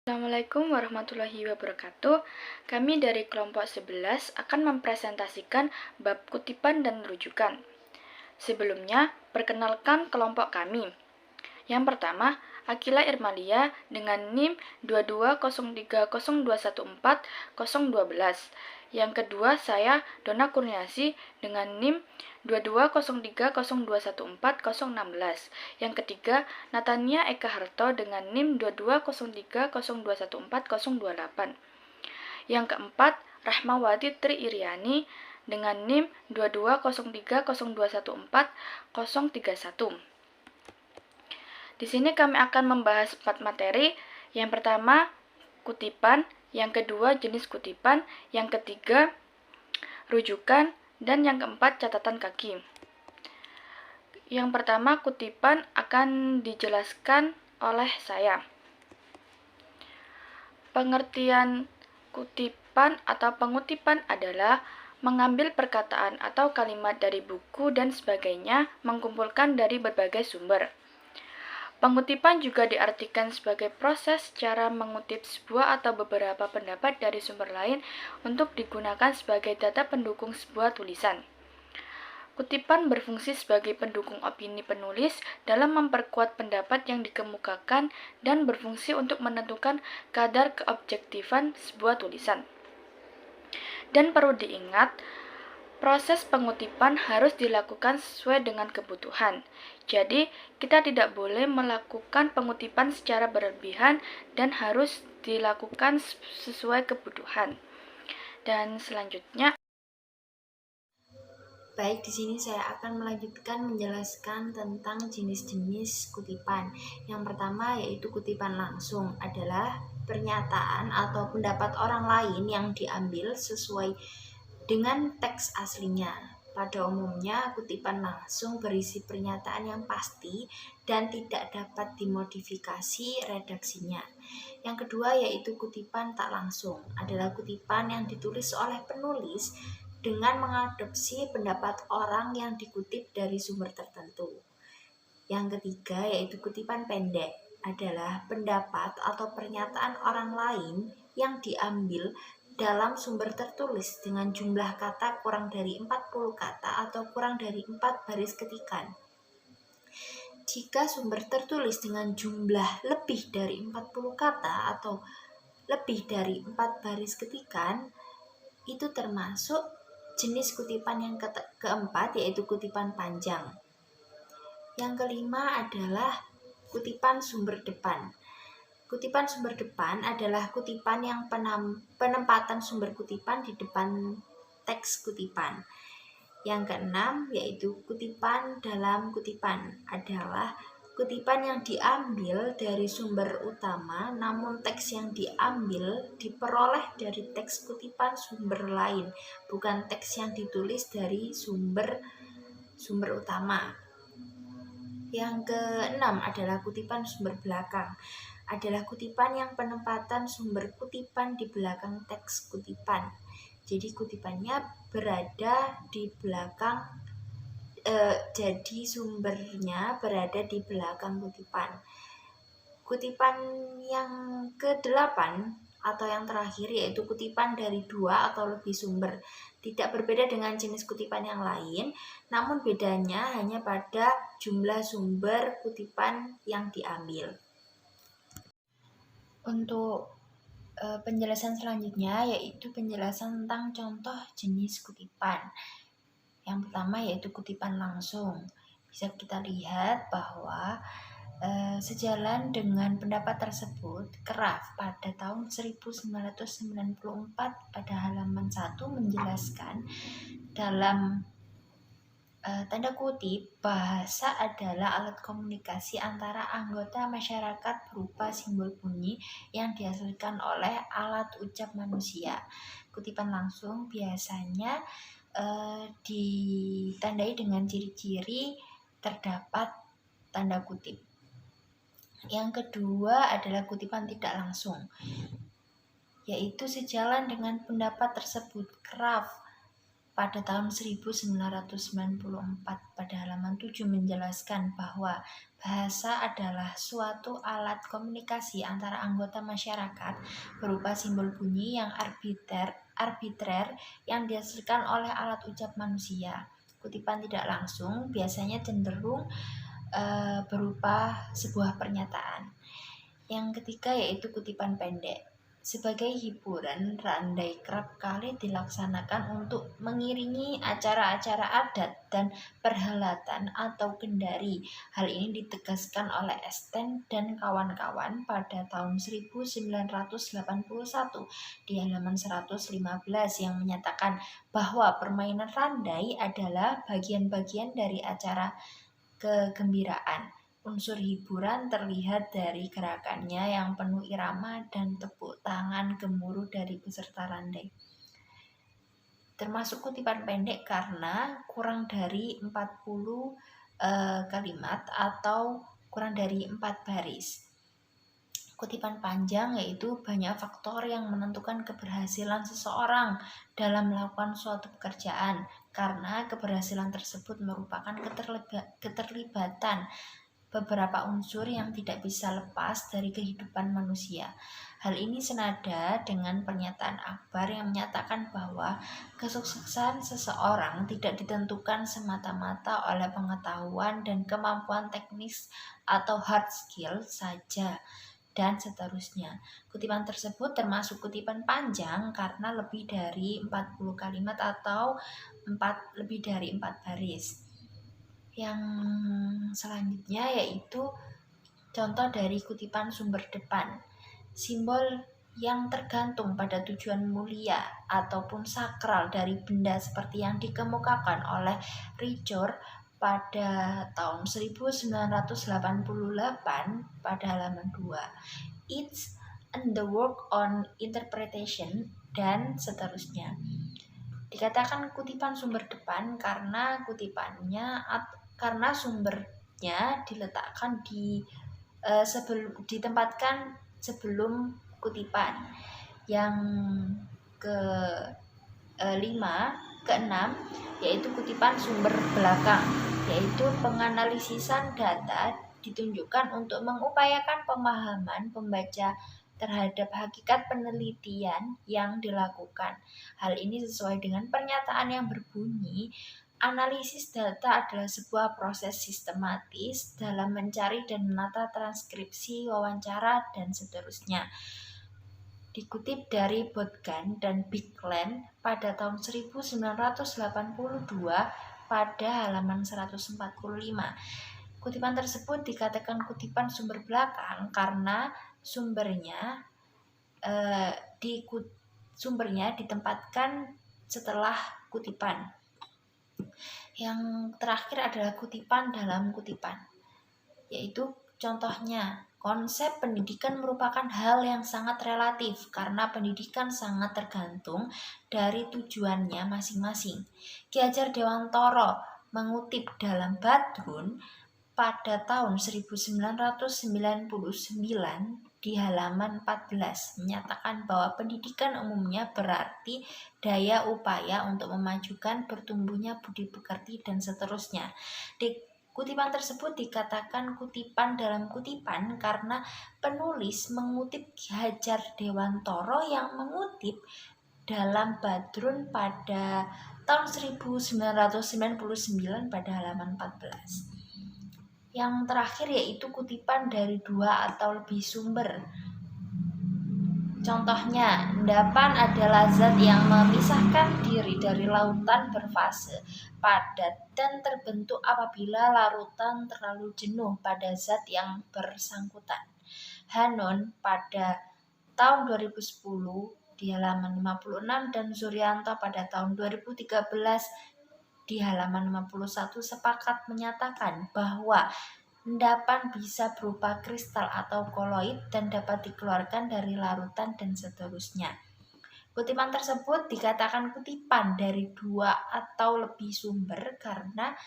Assalamualaikum warahmatullahi wabarakatuh. Kami dari kelompok 11 akan mempresentasikan bab kutipan dan rujukan. Sebelumnya, perkenalkan kelompok kami. Yang pertama, Akila Irmalia dengan NIM 22030214012. Yang kedua, saya Dona Kurniasi dengan NIM 22030214016. Yang ketiga, Natania Eka Harto dengan NIM 22030214028. Yang keempat, Rahmawati Tri Iriani dengan NIM 22030214031. Di sini kami akan membahas 4 materi. Yang pertama, kutipan. Yang kedua, jenis kutipan. Yang ketiga, rujukan. Dan yang keempat, catatan kaki. Yang pertama, kutipan akan dijelaskan oleh saya. Pengertian kutipan atau pengutipan adalah mengambil perkataan atau kalimat dari buku dan sebagainya, mengumpulkan dari berbagai sumber. Pengutipan juga diartikan sebagai proses cara mengutip sebuah atau beberapa pendapat dari sumber lain untuk digunakan sebagai data pendukung sebuah tulisan. Kutipan berfungsi sebagai pendukung opini penulis dalam memperkuat pendapat yang dikemukakan dan berfungsi untuk menentukan kadar keobjektifan sebuah tulisan. Dan perlu diingat, proses pengutipan harus dilakukan sesuai dengan kebutuhan. Jadi, kita tidak boleh melakukan pengutipan secara berlebihan dan harus dilakukan sesuai kebutuhan. Dan selanjutnya, baik, di sini saya akan melanjutkan menjelaskan tentang jenis-jenis kutipan. Yang pertama yaitu kutipan langsung, adalah pernyataan atau pendapat orang lain yang diambil sesuai dengan teks aslinya. Pada umumnya, kutipan langsung berisi pernyataan yang pasti dan tidak dapat dimodifikasi redaksinya. Yang kedua yaitu kutipan tak langsung, adalah kutipan yang ditulis oleh penulis dengan mengadopsi pendapat orang yang dikutip dari sumber tertentu. Yang ketiga yaitu kutipan pendek, adalah pendapat atau pernyataan orang lain yang diambil dalam sumber tertulis dengan jumlah kata kurang dari 40 kata atau kurang dari 4 baris ketikan. Jika sumber tertulis dengan jumlah lebih dari 40 kata atau lebih dari 4 baris ketikan, itu termasuk jenis kutipan yang keempat yaitu kutipan panjang. Yang kelima adalah kutipan sumber depan. Kutipan sumber depan adalah kutipan yang penempatan sumber kutipan di depan teks kutipan. Yang keenam yaitu kutipan dalam kutipan, adalah kutipan yang diambil dari sumber utama namun teks yang diambil diperoleh dari teks kutipan sumber lain, bukan teks yang ditulis dari sumber utama. Yang keenam adalah kutipan sumber belakang, adalah kutipan yang penempatan sumber kutipan di belakang teks kutipan. Jadi kutipannya berada di belakang, jadi sumbernya berada di belakang kutipan. Kutipan yang ke-8 atau yang terakhir yaitu kutipan dari 2 atau lebih sumber. Tidak berbeda dengan jenis kutipan yang lain, namun bedanya hanya pada jumlah sumber kutipan yang diambil. Untuk penjelasan selanjutnya yaitu penjelasan tentang contoh jenis kutipan. Yang pertama yaitu kutipan langsung. Bisa kita lihat bahwa sejalan dengan pendapat tersebut, Kraft pada tahun 1994 pada halaman 1 menjelaskan dalam tanda kutip, bahasa adalah alat komunikasi antara anggota masyarakat berupa simbol bunyi yang dihasilkan oleh alat ucap manusia. Kutipan langsung biasanya ditandai dengan ciri-ciri terdapat tanda kutip. Yang kedua adalah kutipan tidak langsung, yaitu sejalan dengan pendapat tersebut, Kraft pada tahun 1994 pada halaman 7 menjelaskan bahwa bahasa adalah suatu alat komunikasi antara anggota masyarakat berupa simbol bunyi yang arbitrer yang dihasilkan oleh alat ucap manusia. Kutipan tidak langsung biasanya cenderung berupa sebuah pernyataan. Yang ketiga yaitu kutipan pendek. Sebagai hiburan, randai kerap kali dilaksanakan untuk mengiringi acara-acara adat dan perhelatan atau kendari. Hal ini ditegaskan oleh Esten dan kawan-kawan pada tahun 1981 di halaman 115 yang menyatakan bahwa permainan randai adalah bagian-bagian dari acara kegembiraan. Unsur hiburan terlihat dari gerakannya yang penuh irama dan tepuk tangan gemuruh dari peserta randai. Termasuk kutipan pendek karena kurang dari 40 kalimat atau kurang dari 4 baris. Kutipan panjang yaitu banyak faktor yang menentukan keberhasilan seseorang dalam melakukan suatu pekerjaan, karena keberhasilan tersebut merupakan keterlibatan beberapa unsur yang tidak bisa lepas dari kehidupan manusia. Hal ini senada dengan pernyataan Akbar yang menyatakan bahwa kesuksesan seseorang tidak ditentukan semata-mata oleh pengetahuan dan kemampuan teknis atau hard skill saja, dan seterusnya. Kutipan tersebut termasuk kutipan panjang karena lebih dari 40 kalimat atau lebih dari 4 baris. Yang selanjutnya yaitu contoh dari kutipan sumber depan. Simbol yang tergantung pada tujuan mulia ataupun sakral dari benda seperti yang dikemukakan oleh Ricoeur pada tahun 1988 pada halaman 2. It's and the work on interpretation dan seterusnya. Dikatakan kutipan sumber depan karena sumbernya diletakkan ditempatkan sebelum kutipan. Yang keenam yaitu kutipan sumber belakang, yaitu penganalisisan data ditunjukkan untuk mengupayakan pemahaman pembaca terhadap hakikat penelitian yang dilakukan. Hal ini sesuai dengan pernyataan yang berbunyi, analisis data adalah sebuah proses sistematis dalam mencari dan menata transkripsi, wawancara, dan seterusnya. Dikutip dari Botgan dan Bigland pada tahun 1982 pada halaman 145. Kutipan tersebut dikatakan kutipan sumber belakang karena sumbernya ditempatkan setelah kutipan. Yang terakhir adalah kutipan dalam kutipan, yaitu contohnya, konsep pendidikan merupakan hal yang sangat relatif karena pendidikan sangat tergantung dari tujuannya masing-masing. Ki Hajar Dewantara mengutip dalam Badrun pada tahun 1999 di halaman 14 menyatakan bahwa pendidikan umumnya berarti daya upaya untuk memajukan bertumbuhnya budi pekerti dan seterusnya. Di kutipan tersebut dikatakan kutipan dalam kutipan karena penulis mengutip Ki Hajar Dewantara yang mengutip dalam Badrun pada tahun 1999 pada halaman 14. Yang terakhir yaitu kutipan dari 2 atau lebih sumber. Contohnya, endapan adalah zat yang memisahkan diri dari lautan berfase, padat, dan terbentuk apabila larutan terlalu jenuh pada zat yang bersangkutan. Hanon pada tahun 2010 di halaman 56 dan Suryanto pada tahun 2013 di halaman 51 sepakat menyatakan bahwa endapan bisa berupa kristal atau koloid dan dapat dikeluarkan dari larutan dan seterusnya. Kutipan tersebut dikatakan kutipan dari 2 atau lebih sumber karena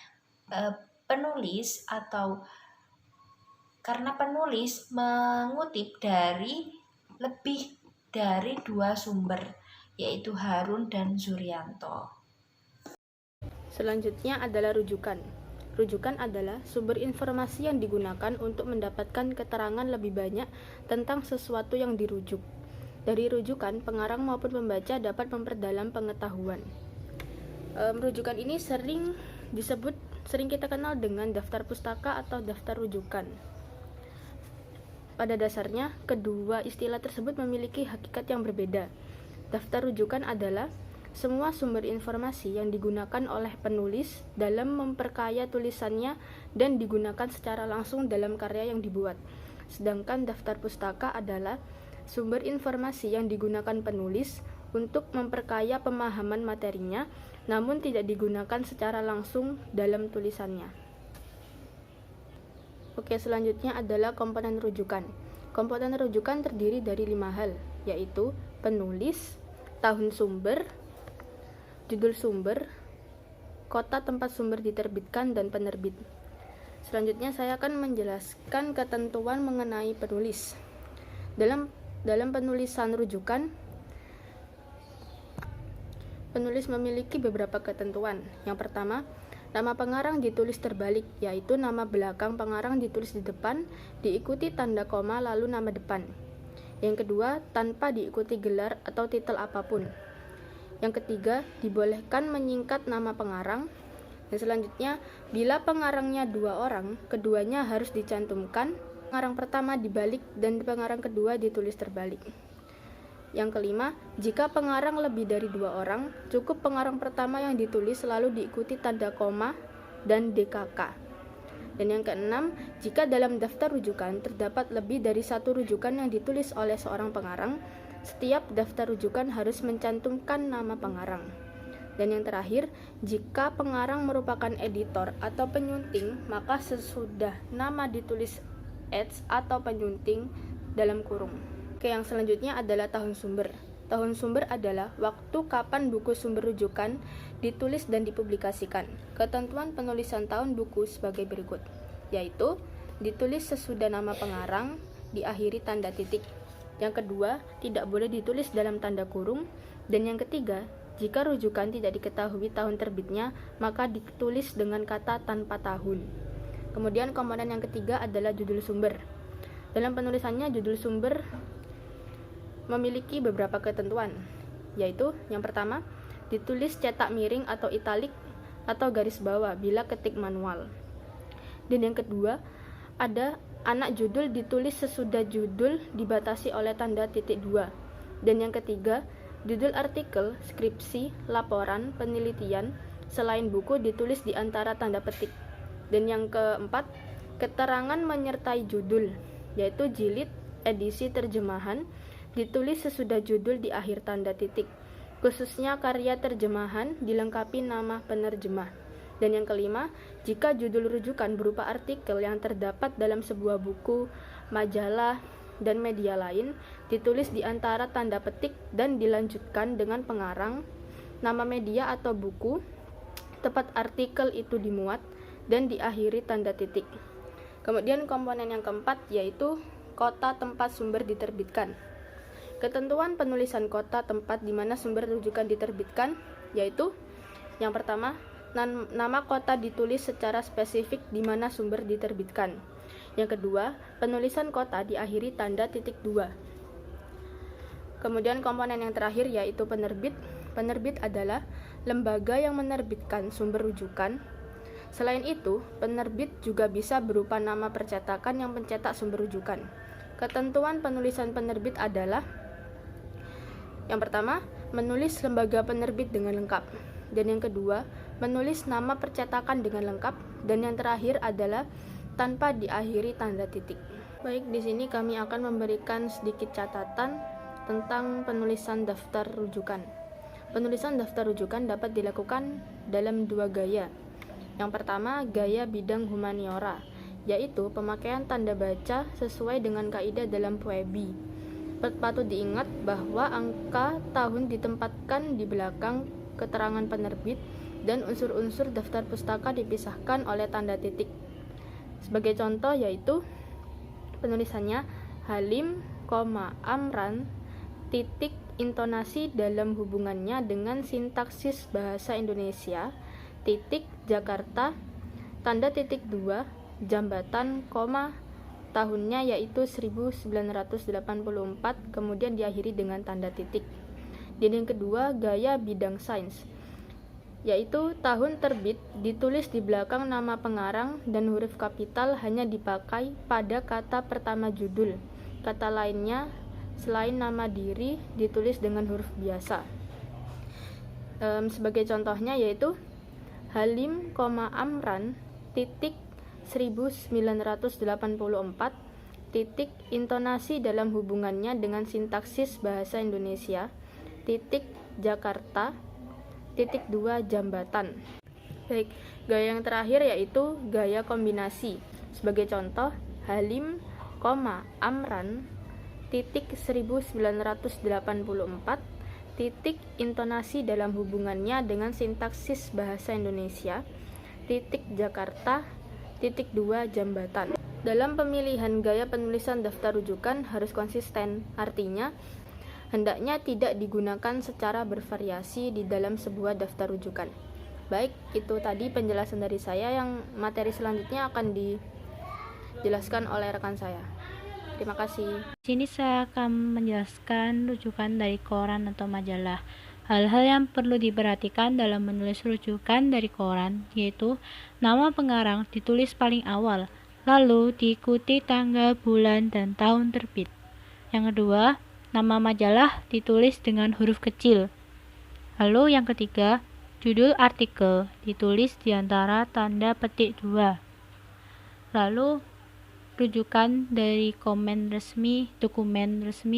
penulis mengutip dari lebih dari 2 sumber, yaitu Harun dan Suryanto. Selanjutnya adalah rujukan. Rujukan adalah sumber informasi yang digunakan untuk mendapatkan keterangan lebih banyak tentang sesuatu yang dirujuk. Dari rujukan, pengarang maupun pembaca dapat memperdalam pengetahuan. Rujukan ini sering kita kenal dengan daftar pustaka atau daftar rujukan. Pada dasarnya, kedua istilah tersebut memiliki hakikat yang berbeda. Daftar rujukan adalah semua sumber informasi yang digunakan oleh penulis dalam memperkaya tulisannya dan digunakan secara langsung dalam karya yang dibuat. Sedangkan daftar pustaka adalah sumber informasi yang digunakan penulis untuk memperkaya pemahaman materinya, namun tidak digunakan secara langsung dalam tulisannya. Oke, selanjutnya adalah komponen rujukan. Komponen rujukan terdiri dari 5 hal, yaitu penulis, tahun sumber, judul sumber, kota tempat sumber diterbitkan, dan penerbit. Selanjutnya saya akan menjelaskan ketentuan mengenai penulis. Dalam penulisan rujukan, penulis memiliki beberapa ketentuan. Yang pertama, nama pengarang ditulis terbalik, yaitu nama belakang pengarang ditulis di depan, diikuti tanda koma lalu nama depan. Yang kedua, tanpa diikuti gelar atau titel apapun. Yang ketiga, dibolehkan menyingkat nama pengarang. Dan selanjutnya, bila pengarangnya 2 orang, keduanya harus dicantumkan. Pengarang pertama dibalik dan pengarang kedua ditulis terbalik. Yang kelima, jika pengarang lebih dari 2 orang, cukup pengarang pertama yang ditulis selalu diikuti tanda koma dan DKK. Dan yang keenam, jika dalam daftar rujukan terdapat lebih dari 1 rujukan yang ditulis oleh seorang pengarang, setiap daftar rujukan harus mencantumkan nama pengarang. Dan yang terakhir, jika pengarang merupakan editor atau penyunting, maka sesudah nama ditulis eds atau penyunting dalam kurung. Oke, yang selanjutnya adalah tahun sumber. Tahun sumber adalah waktu kapan buku sumber rujukan ditulis dan dipublikasikan. Ketentuan penulisan tahun buku sebagai berikut, yaitu ditulis sesudah nama pengarang, diakhiri tanda titik. Yang kedua, tidak boleh ditulis dalam tanda kurung. Dan yang ketiga, jika rujukan tidak diketahui tahun terbitnya, maka ditulis dengan kata tanpa tahun. Kemudian komponen yang ketiga adalah judul sumber. Dalam penulisannya, judul sumber memiliki beberapa ketentuan, yaitu yang pertama, ditulis cetak miring atau italik atau garis bawah bila ketik manual. Dan yang kedua, ada anak judul ditulis sesudah judul dibatasi oleh tanda titik 2. Dan yang ketiga, judul artikel, skripsi, laporan, penelitian, selain buku ditulis di antara tanda petik. Dan yang keempat, keterangan menyertai judul, yaitu jilid, edisi terjemahan, ditulis sesudah judul di akhir tanda titik. Khususnya karya terjemahan dilengkapi nama penerjemah. Dan yang kelima, jika judul rujukan berupa artikel yang terdapat dalam sebuah buku, majalah, dan media lain, ditulis di antara tanda petik dan dilanjutkan dengan pengarang, nama media atau buku, tempat artikel itu dimuat, dan diakhiri tanda titik. Kemudian komponen yang keempat yaitu kota tempat sumber diterbitkan. Ketentuan penulisan kota tempat di mana sumber rujukan diterbitkan yaitu yang pertama, nama kota ditulis secara spesifik di mana sumber diterbitkan. Yang kedua, penulisan kota diakhiri tanda titik 2. Kemudian komponen yang terakhir yaitu penerbit. Penerbit adalah lembaga yang menerbitkan sumber rujukan. Selain itu, penerbit juga bisa berupa nama percetakan yang mencetak sumber rujukan. Ketentuan penulisan penerbit adalah yang pertama, menulis lembaga penerbit dengan lengkap. Dan yang kedua, menulis nama percetakan dengan lengkap. Dan yang terakhir adalah tanpa diakhiri tanda titik. Baik, di sini kami akan memberikan sedikit catatan tentang penulisan daftar rujukan. Penulisan daftar rujukan dapat dilakukan dalam 2 gaya. Yang pertama, gaya bidang humaniora, yaitu pemakaian tanda baca sesuai dengan kaidah dalam Puebi. Patut diingat bahwa angka tahun ditempatkan di belakang keterangan penerbit dan unsur-unsur daftar pustaka dipisahkan oleh tanda titik. Sebagai contoh yaitu penulisannya Halim, Amran, titik intonasi dalam hubungannya dengan sintaksis bahasa Indonesia, titik Jakarta, tanda titik 2, jambatan, koma, tahunnya yaitu 1984, kemudian diakhiri dengan tanda titik. Dan yang kedua, gaya bidang sains, yaitu tahun terbit ditulis di belakang nama pengarang dan huruf kapital hanya dipakai pada kata pertama judul. Kata lainnya selain nama diri ditulis dengan huruf biasa. Sebagai contohnya yaitu Halim, Amran, titik 1984, titik intonasi dalam hubungannya dengan sintaksis bahasa Indonesia, titik Jakarta, titik 2 jambatan. Baik, gaya yang terakhir yaitu gaya kombinasi. Sebagai contoh, Halim, Amran, titik 1984, titik intonasi dalam hubungannya dengan sintaksis bahasa Indonesia, titik Jakarta, titik 2 jambatan. Dalam pemilihan gaya penulisan daftar rujukan harus konsisten, artinya hendaknya tidak digunakan secara bervariasi di dalam sebuah daftar rujukan. Baik, itu tadi penjelasan dari saya. Yang materi selanjutnya akan dijelaskan oleh rekan saya. Terima kasih. Di sini saya akan menjelaskan rujukan dari koran atau majalah. Hal-hal yang perlu diperhatikan dalam menulis rujukan dari koran yaitu nama pengarang ditulis paling awal, lalu diikuti tanggal, bulan, dan tahun terbit. Yang kedua, nama majalah ditulis dengan huruf kecil. Lalu yang ketiga, judul artikel ditulis di antara tanda petik 2. Lalu rujukan dari dokumen resmi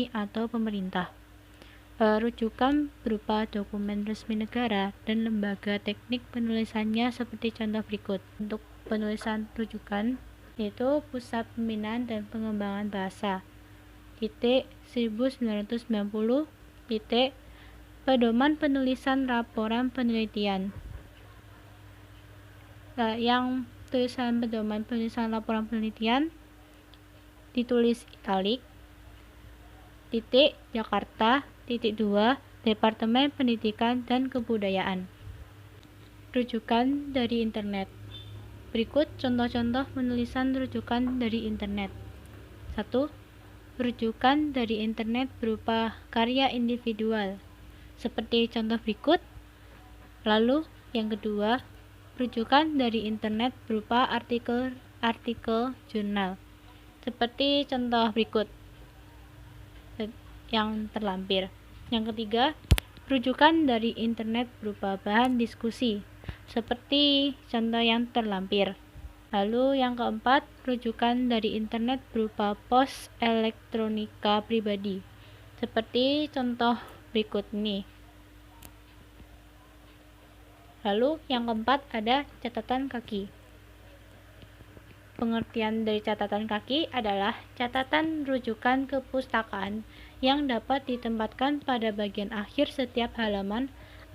atau pemerintah. Rujukan berupa dokumen resmi negara dan lembaga teknik penulisannya seperti contoh berikut. Untuk penulisan rujukan yaitu Pusat Pembinaan dan Pengembangan Bahasa, titik 1990, titik Pedoman Penulisan Laporan Penelitian. Yang tulisan pedoman penulisan laporan penelitian ditulis italik, titik Jakarta, titik 2 Departemen Pendidikan dan Kebudayaan. Rujukan dari internet. Berikut contoh-contoh penulisan rujukan dari internet. 1. Rujukan dari internet berupa karya individual, seperti contoh berikut. Lalu yang kedua, rujukan dari internet berupa artikel jurnal, seperti contoh berikut yang terlampir. Yang ketiga, rujukan dari internet berupa bahan diskusi, seperti contoh yang terlampir. Lalu yang keempat, rujukan dari internet berupa pos elektronika pribadi, seperti contoh berikut ini. Lalu yang keempat ada catatan kaki. Pengertian dari catatan kaki adalah catatan rujukan kepustakaan yang dapat ditempatkan pada bagian akhir setiap halaman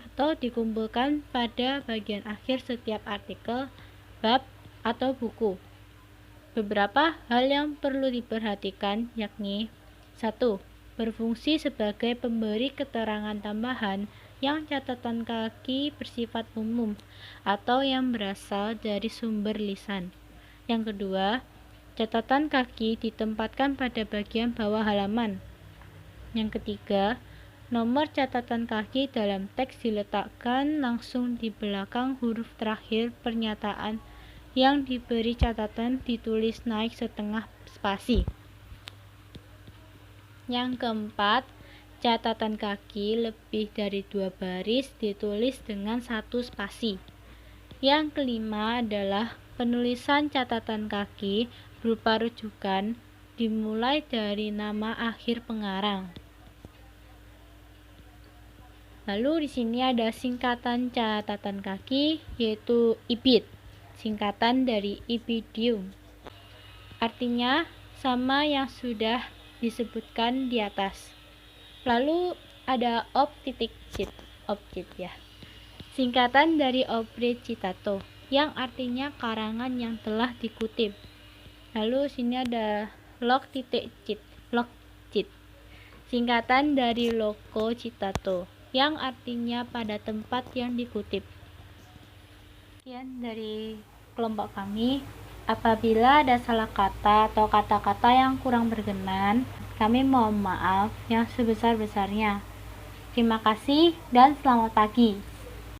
atau dikumpulkan pada bagian akhir setiap artikel, bab, atau buku. Beberapa hal yang perlu diperhatikan yakni 1. Berfungsi sebagai pemberi keterangan tambahan yang catatan kaki bersifat umum atau yang berasal dari sumber lisan. Yang kedua, catatan kaki ditempatkan pada bagian bawah halaman. Yang ketiga, nomor catatan kaki dalam teks diletakkan langsung di belakang huruf terakhir pernyataan yang diberi catatan ditulis naik setengah spasi. Yang keempat, catatan kaki lebih dari 2 baris ditulis dengan 1 spasi. Yang kelima adalah penulisan catatan kaki berupa rujukan dimulai dari nama akhir pengarang. Lalu di sini ada singkatan catatan kaki yaitu IBID, singkatan dari Ibidium. Artinya sama yang sudah disebutkan di atas. Lalu ada ob.cit, ya. Singkatan dari Obre Citato yang artinya karangan yang telah dikutip. Lalu sini ada log.cit, singkatan dari Loco Citato yang artinya pada tempat yang dikutip. Sekian dari kelompok kami. Apabila ada salah kata atau kata-kata yang kurang berkenan, kami mohon maaf yang sebesar-besarnya. Terima kasih dan selamat pagi.